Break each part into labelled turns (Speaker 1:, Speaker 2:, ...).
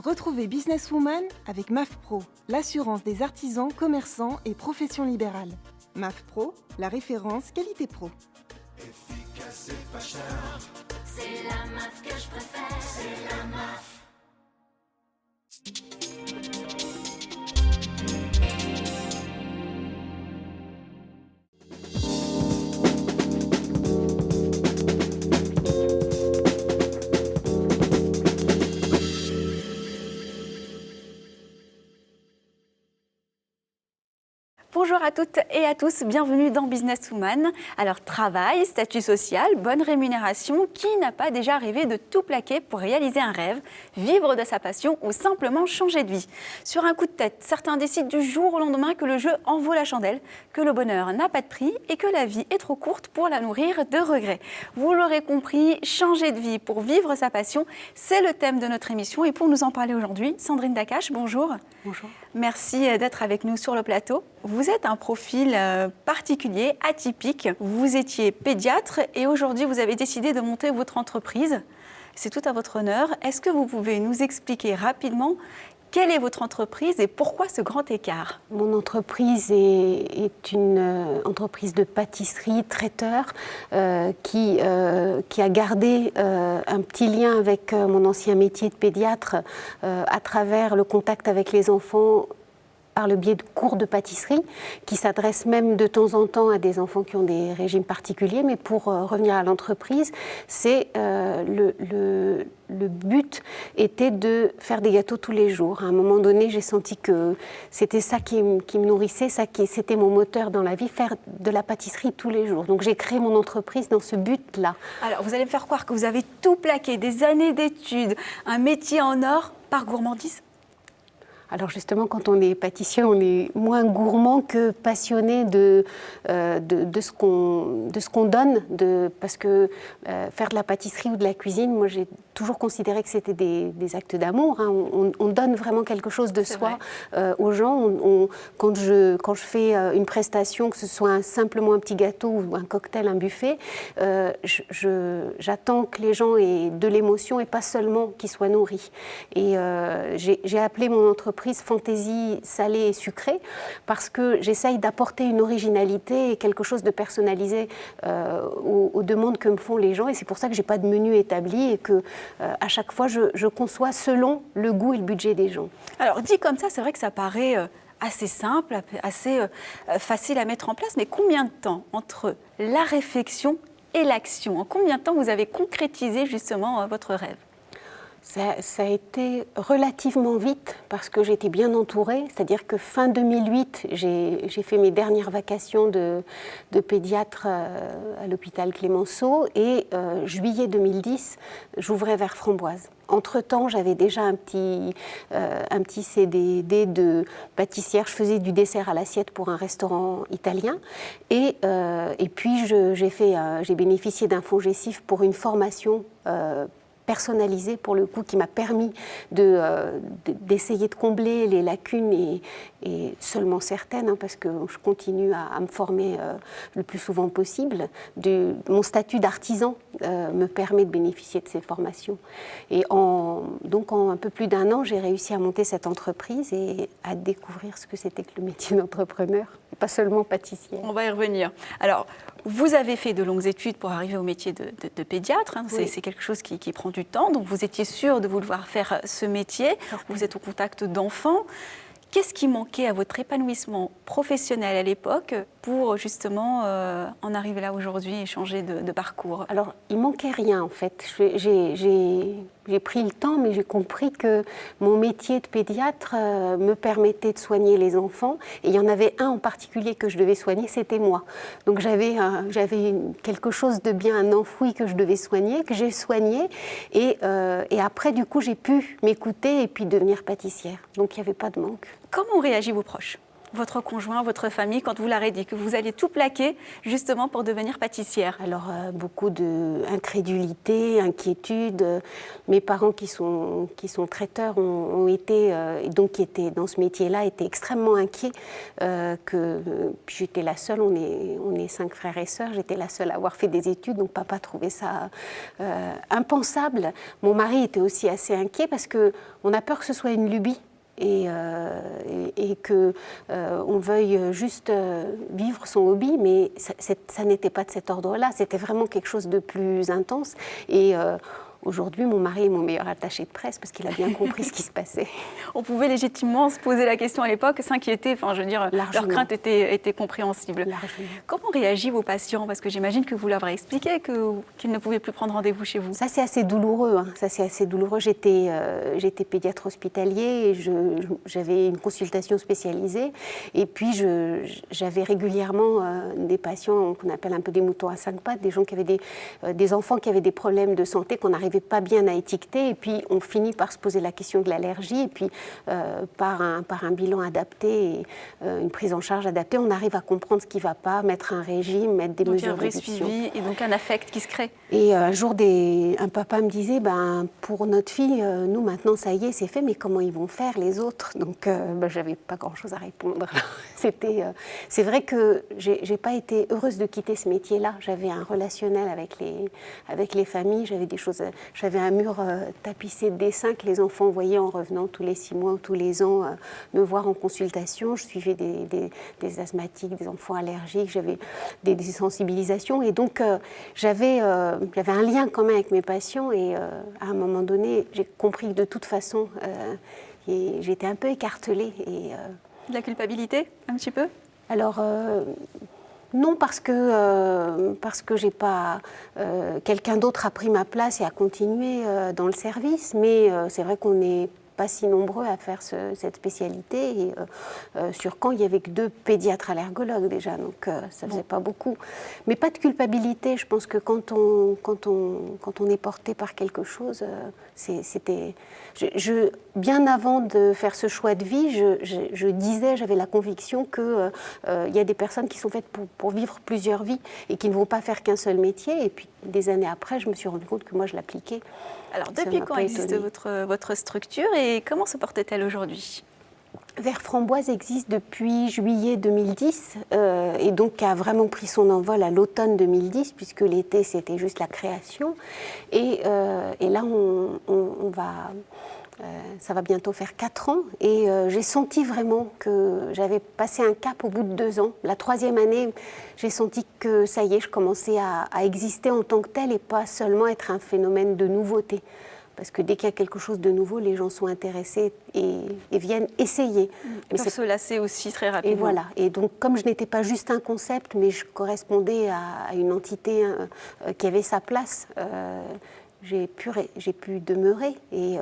Speaker 1: Retrouvez Businesswoman avec MAF Pro, l'assurance des artisans, commerçants et professions libérales. MAF Pro, la référence qualité pro.
Speaker 2: Efficace et pas cher. C'est la MAF que je préfère. C'est la MAF.
Speaker 3: Bonjour à toutes et à tous, bienvenue dans Businesswoman. Alors travail, statut social, bonne rémunération, qui n'a pas déjà rêvé de tout plaquer pour réaliser un rêve, vivre de sa passion ou simplement changer de vie? Sur un coup de tête, certains décident du jour au lendemain que le jeu en vaut la chandelle, que le bonheur n'a pas de prix et que la vie est trop courte pour la nourrir de regrets. Vous l'aurez compris, changer de vie pour vivre sa passion, c'est le thème de notre émission. Et pour nous en parler aujourd'hui, Sandrine Dakache, bonjour.
Speaker 4: Bonjour.
Speaker 3: Merci d'être avec nous sur le plateau. Vous êtes un profil particulier, atypique. Vous étiez pédiatre et aujourd'hui, vous avez décidé de monter votre entreprise. C'est tout à votre honneur. Est-ce que vous pouvez nous expliquer rapidement quelle est votre entreprise et pourquoi ce grand écart?
Speaker 4: Mon entreprise est une entreprise de pâtisserie traiteur qui a gardé un petit lien avec mon ancien métier de pédiatre à travers le contact avec les enfants par le biais de cours de pâtisserie qui s'adressent même de temps en temps à des enfants qui ont des régimes particuliers. Mais pour revenir à l'entreprise, le but était de faire des gâteaux tous les jours. À un moment donné, j'ai senti que c'était ça qui me nourrissait, c'était mon moteur dans la vie, faire de la pâtisserie tous les jours. Donc j'ai créé mon entreprise dans ce but-là.
Speaker 3: Alors vous allez me faire croire que vous avez tout plaqué, des années d'études, un métier en or par gourmandise?
Speaker 4: Alors justement, quand on est pâtissier, on est moins gourmand que passionné de ce qu'on donne, parce que faire de la pâtisserie ou de la cuisine, moi j'ai toujours considéré que c'était des actes d'amour. Hein. On donne vraiment quelque chose de soi aux gens. Quand je fais une prestation, que ce soit simplement un petit gâteau ou un cocktail, un buffet, j'attends que les gens aient de l'émotion et pas seulement qu'ils soient nourris. Et j'ai appelé mon entreprise fantaisie salée et sucrée parce que j'essaye d'apporter une originalité et quelque chose de personnalisé aux demandes que me font les gens, et c'est pour ça que j'ai pas de menu établi et que à chaque fois je conçois selon le goût et le budget des gens.
Speaker 3: Alors dit comme ça, c'est vrai que ça paraît assez simple, assez facile à mettre en place, mais combien de temps entre la réflexion et l'action? En combien de temps vous avez concrétisé justement votre rêve?
Speaker 4: Ça a été relativement vite parce que j'étais bien entourée, c'est-à-dire que fin 2008, j'ai fait mes dernières vacations de pédiatre à l'hôpital Clémenceau, et juillet 2010, j'ouvrais vers Framboise. Entre-temps, j'avais déjà un petit CDD de pâtissière. Je faisais du dessert à l'assiette pour un restaurant italien. Et puis, j'ai bénéficié d'un fonds GESIF pour une formation personnalisée, pour le coup, qui m'a permis d'essayer de combler les lacunes et seulement certaines, hein, parce que je continue à me former le plus souvent possible. Mon statut d'artisan me permet de bénéficier de ces formations. Et donc en un peu plus d'un an, j'ai réussi à monter cette entreprise et à découvrir ce que c'était que le métier d'entrepreneur, pas seulement pâtissière.
Speaker 3: On va y revenir. Alors, vous avez fait de longues études pour arriver au métier de pédiatre. Hein.
Speaker 4: Oui.
Speaker 3: C'est quelque chose qui prend du temps. Donc, vous étiez sûre de vouloir faire ce métier. Vous êtes au contact d'enfants. Qu'est-ce qui manquait à votre épanouissement professionnel à l'époque pour justement en arriver là aujourd'hui et changer de parcours?
Speaker 4: Alors, il manquait rien en fait. J'ai pris le temps, mais j'ai compris que mon métier de pédiatre me permettait de soigner les enfants. Et il y en avait un en particulier que je devais soigner, c'était moi. Donc j'avais quelque chose de bien enfoui que je devais soigner, que j'ai soigné. Et après, du coup, j'ai pu m'écouter et puis devenir pâtissière. Donc il n'y avait pas de manque.
Speaker 3: Comment ont réagi vos proches? votre conjoint, votre famille, quand vous leur avez dit que vous alliez tout plaquer justement pour devenir pâtissière?
Speaker 4: Alors, beaucoup d'incrédulité, inquiétude. Mes parents qui sont traiteurs ont été, et donc qui étaient dans ce métier-là, étaient extrêmement inquiets. Puis j'étais la seule, on est 5 frères et sœurs, j'étais la seule à avoir fait des études, donc papa trouvait ça impensable. Mon mari était aussi assez inquiet parce qu'on a peur que ce soit une lubie. Et que on veuille juste vivre son hobby, mais ça n'était pas de cet ordre-là, c'était vraiment quelque chose de plus intense. Et aujourd'hui, mon mari est mon meilleur attaché de presse parce qu'il a bien compris ce qui se passait.
Speaker 3: On pouvait légitimement se poser la question à l'époque, s'inquiéter, enfin je veux dire, leur crainte était compréhensible. Largement. Comment réagissent vos patients? Parce que j'imagine que vous leur avez expliqué qu'ils ne pouvaient plus prendre rendez-vous chez vous.
Speaker 4: Ça c'est assez douloureux, hein. Ça c'est assez douloureux. J'étais pédiatre hospitalier et j'avais une consultation spécialisée et puis j'avais régulièrement des patients qu'on appelle un peu des moutons à 5 pattes, des gens qui avaient des enfants qui avaient des problèmes de santé qu'on n'arrivait pas bien à étiqueter et puis on finit par se poser la question de l'allergie et puis par un bilan adapté et une prise en charge adaptée, on arrive à comprendre ce qui ne va pas, mettre un régime, mettre des mesures de réduction.
Speaker 3: Donc un vrai suivi et donc un affect qui se crée.
Speaker 4: Et un jour, un papa me disait, pour notre fille, nous maintenant ça y est, c'est fait, mais comment ils vont faire les autres? Donc je n'avais pas grand-chose à répondre. C'est vrai que j'ai pas été heureuse de quitter ce métier-là. J'avais un relationnel avec les familles, j'avais un mur tapissé de dessins que les enfants voyaient en revenant tous les 6 mois ou tous les ans me voir en consultation. Je suivais des asthmatiques, des enfants allergiques, j'avais des sensibilisations et donc j'avais un lien quand même avec mes patients et à un moment donné, j'ai compris que de toute façon, j'étais un peu écartelée.
Speaker 3: De la culpabilité, un petit peu?
Speaker 4: Alors, non, parce que j'ai pas quelqu'un d'autre a pris ma place et a continué dans le service, mais c'est vrai qu'on n'est pas si nombreux à faire cette spécialité. Et sur Caen, il n'y avait que 2 pédiatres allergologues déjà, donc ça ne faisait pas beaucoup. Mais pas de culpabilité. Je pense que quand on est porté par quelque chose, c'était... bien avant de faire ce choix de vie, j'avais la conviction qu'il y a des personnes qui sont faites pour vivre plusieurs vies et qui ne vont pas faire qu'un seul métier. Et puis des années après, je me suis rendu compte que moi, je l'appliquais.
Speaker 3: Alors, depuis quand existe votre structure et comment se porte-t-elle aujourd'hui?
Speaker 4: Vert Framboise existe depuis juillet 2010 et donc a vraiment pris son envol à l'automne 2010 puisque l'été, c'était juste la création. Et là, ça va bientôt faire 4 ans et j'ai senti vraiment que j'avais passé un cap au bout de 2 ans. La 3e année, j'ai senti que ça y est, je commençais à exister en tant que telle et pas seulement être un phénomène de nouveauté. Parce que dès qu'il y a quelque chose de nouveau, les gens sont intéressés et viennent essayer.
Speaker 3: Ils peuvent se lasser aussi très rapidement.
Speaker 4: Et voilà. Et donc, comme je n'étais pas juste un concept, mais je correspondais à une entité qui avait sa place, j'ai pu demeurer. Et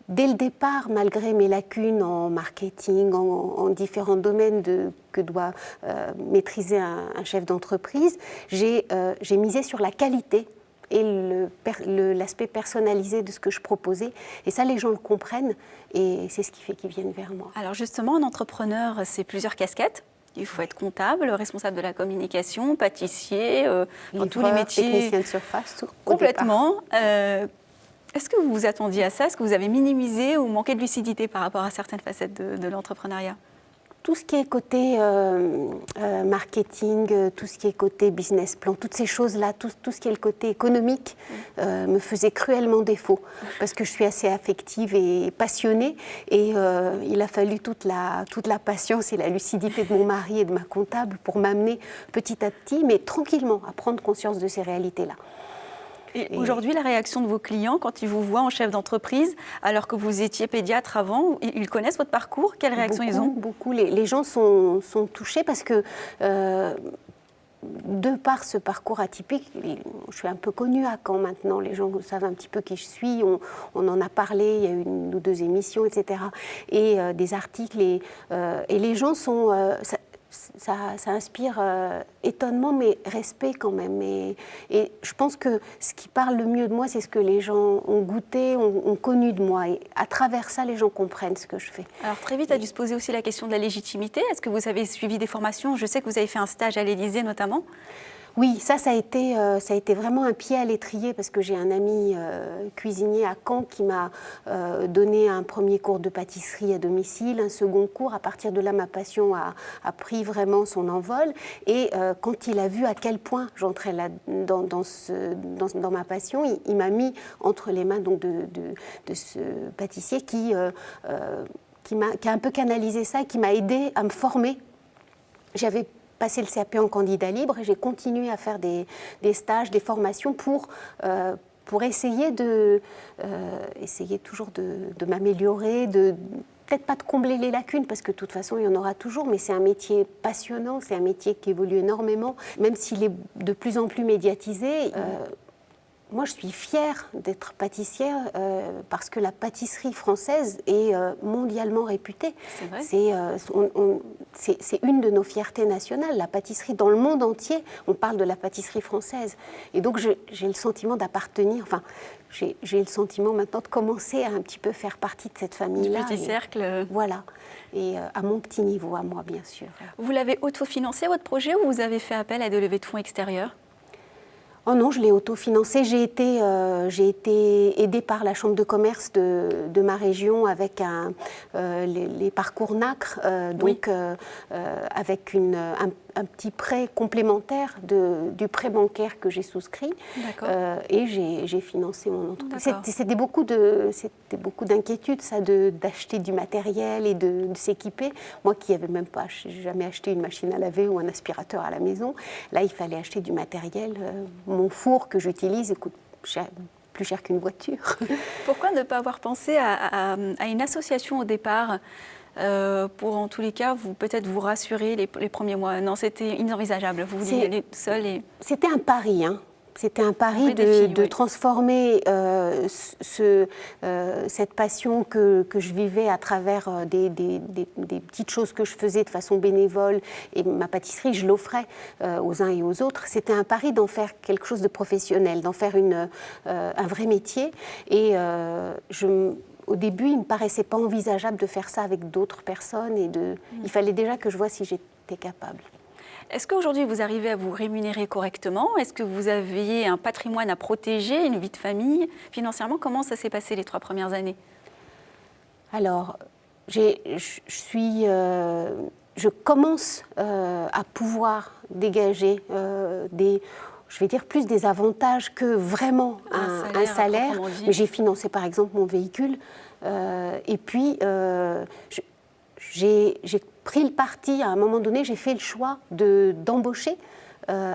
Speaker 4: dès le départ, malgré mes lacunes en marketing, en différents domaines que doit maîtriser un chef d'entreprise, j'ai misé sur la qualité et l'aspect personnalisé de ce que je proposais. Et ça, les gens le comprennent et c'est ce qui fait qu'ils viennent vers moi.
Speaker 3: Alors justement, un entrepreneur, c'est plusieurs casquettes. Il faut être comptable, responsable de la communication, pâtissier, dans tous les métiers.
Speaker 4: Technicien de surface, tout.
Speaker 3: Complètement. Est-ce que vous vous attendiez à ça? Est-ce que vous avez minimisé ou manqué de lucidité par rapport à certaines facettes de l'entrepreneuriat?
Speaker 4: Tout ce qui est côté marketing, tout ce qui est côté business plan, toutes ces choses-là, tout ce qui est le côté économique me faisait cruellement défaut parce que je suis assez affective et passionnée et il a fallu toute la patience et la lucidité de mon mari et de ma comptable pour m'amener petit à petit, mais tranquillement, à prendre conscience de ces réalités-là.
Speaker 3: Et aujourd'hui, la réaction de vos clients quand ils vous voient en chef d'entreprise, alors que vous étiez pédiatre avant, ils connaissent votre parcours? Quelle réaction ils ont?
Speaker 4: Beaucoup. Les gens sont touchés parce que, de par ce parcours atypique, je suis un peu connue à Caen maintenant. Les gens savent un petit peu qui je suis. On en a parlé, il y a eu 1 ou 2 émissions, etc. Et des articles. Et les gens sont... ça inspire étonnement, mais respect quand même. Et je pense que ce qui parle le mieux de moi, c'est ce que les gens ont goûté, ont connu de moi. Et à travers ça, les gens comprennent ce que je fais.
Speaker 3: Alors très vite, a dû se poser aussi la question de la légitimité. Est-ce que vous avez suivi des formations? Je sais que vous avez fait un stage à l'Élysée notamment.
Speaker 4: Oui, ça a été vraiment un pied à l'étrier parce que j'ai un ami cuisinier à Caen qui m'a donné un premier cours de pâtisserie à domicile, un second cours. À partir de là, ma passion a pris vraiment son envol. Et quand il a vu à quel point j'entrais là dans ma passion, il m'a mis entre les mains donc, de ce pâtissier qui a un peu canalisé ça et qui m'a aidé à me former. J'avais passé le CAP en candidat libre et j'ai continué à faire des stages, des formations pour essayer toujours de m'améliorer, peut-être pas de combler les lacunes parce que de toute façon il y en aura toujours, mais c'est un métier passionnant, c'est un métier qui évolue énormément, même s'il est de plus en plus médiatisé. Moi, je suis fière d'être pâtissière parce que la pâtisserie française est mondialement réputée.
Speaker 3: C'est vrai.
Speaker 4: C'est une de nos fiertés nationales. La pâtisserie, dans le monde entier, on parle de la pâtisserie française. Et donc, j'ai le sentiment d'appartenir, enfin, j'ai le sentiment maintenant de commencer à un petit peu faire partie de cette famille-là.
Speaker 3: Du petit cercle.
Speaker 4: Voilà. Et à mon petit niveau, à moi, bien sûr.
Speaker 3: Vous l'avez autofinancé, votre projet, ou vous avez fait appel à des levées de fonds extérieures?
Speaker 4: Oh non, je l'ai autofinancé. J'ai été aidée par la Chambre de commerce de ma région avec les parcours NACRE, avec un petit prêt complémentaire du prêt bancaire que j'ai souscrit. Et j'ai financé mon entreprise. C'était beaucoup d'inquiétudes, ça, d'acheter du matériel et de s'équiper. Moi qui n'avais même pas jamais acheté une machine à laver ou un aspirateur à la maison, là, il fallait acheter du matériel. Mon four que j'utilise coûte plus cher qu'une voiture.
Speaker 3: Pourquoi ne pas avoir pensé à une association au départ pour, en tous les cas, peut-être vous rassurer les premiers mois? Non, c'était inenvisageable. Vous vouliez y aller seul. C'était
Speaker 4: un pari, hein. C'était un pari de transformer cette passion que je vivais à travers des petites choses que je faisais de façon bénévole, et ma pâtisserie, je l'offrais aux uns et aux autres. C'était un pari d'en faire quelque chose de professionnel, d'en faire un vrai métier. Et au début, il ne me paraissait pas envisageable de faire ça avec d'autres personnes. Il fallait déjà que je vois si j'étais capable.
Speaker 3: Est-ce qu'aujourd'hui, vous arrivez à vous rémunérer correctement? Est-ce que vous aviez un patrimoine à protéger, une vie de famille? Financièrement, comment ça s'est passé les 3 premières années?
Speaker 4: Alors, je commence à pouvoir dégager je vais dire plus des avantages que vraiment un salaire. Mais j'ai financé par exemple mon véhicule. Et puis, j'ai pris le parti, à un moment donné, j'ai fait le choix d'embaucher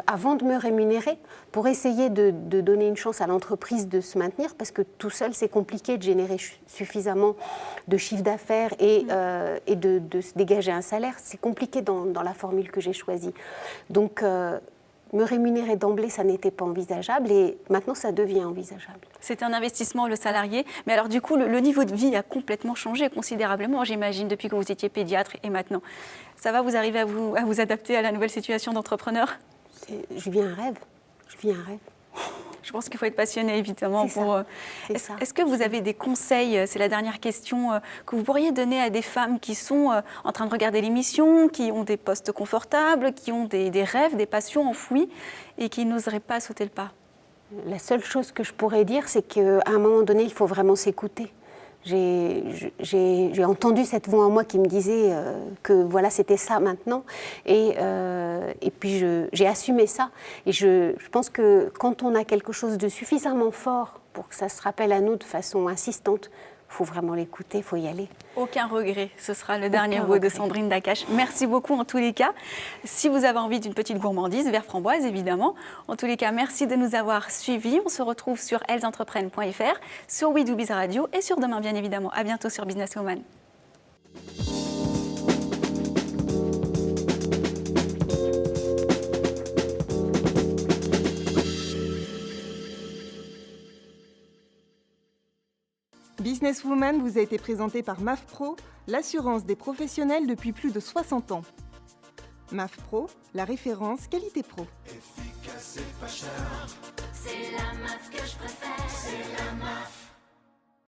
Speaker 4: avant de me rémunérer pour essayer de donner une chance à l'entreprise de se maintenir, parce que tout seul, c'est compliqué de générer suffisamment de chiffre d'affaires et de se dégager un salaire. C'est compliqué dans la formule que j'ai choisie. Donc, me rémunérer d'emblée, ça n'était pas envisageable, et maintenant, ça devient envisageable.
Speaker 3: C'est un investissement, le salarié. Mais alors, du coup, le niveau de vie a complètement changé considérablement, j'imagine, depuis que vous étiez pédiatre et maintenant. Ça va, vous arrivez à vous adapter à la nouvelle situation d'entrepreneur?
Speaker 4: Je vis un rêve.
Speaker 3: Je pense qu'il faut être passionné, évidemment. Est-ce que vous avez des conseils, c'est la dernière question, que vous pourriez donner à des femmes qui sont en train de regarder l'émission, qui ont des postes confortables, qui ont des rêves, des passions enfouies et qui n'oseraient pas sauter le pas?
Speaker 4: La seule chose que je pourrais dire, c'est qu'à un moment donné, il faut vraiment s'écouter. J'ai entendu cette voix en moi qui me disait que voilà, c'était ça maintenant. Et puis j'ai assumé ça. Et je pense que quand on a quelque chose de suffisamment fort pour que ça se rappelle à nous de façon insistante, il faut vraiment l'écouter, il faut y aller.
Speaker 3: Aucun regret, ce sera le dernier mot de Sandrine Dakache. Merci beaucoup en tous les cas. Si vous avez envie d'une petite gourmandise, vers framboise évidemment. En tous les cas, merci de nous avoir suivis. On se retrouve sur ellesentreprenent.fr, sur We Do Biz Radio et sur Demain bien évidemment. À bientôt sur Business Woman.
Speaker 1: Business Woman vous a été présenté par MAF Pro, l'assurance des professionnels depuis plus de 60 ans. MAF Pro, la référence qualité pro.
Speaker 2: Efficace et pas cher. C'est la MAF que je préfère. C'est la MAF.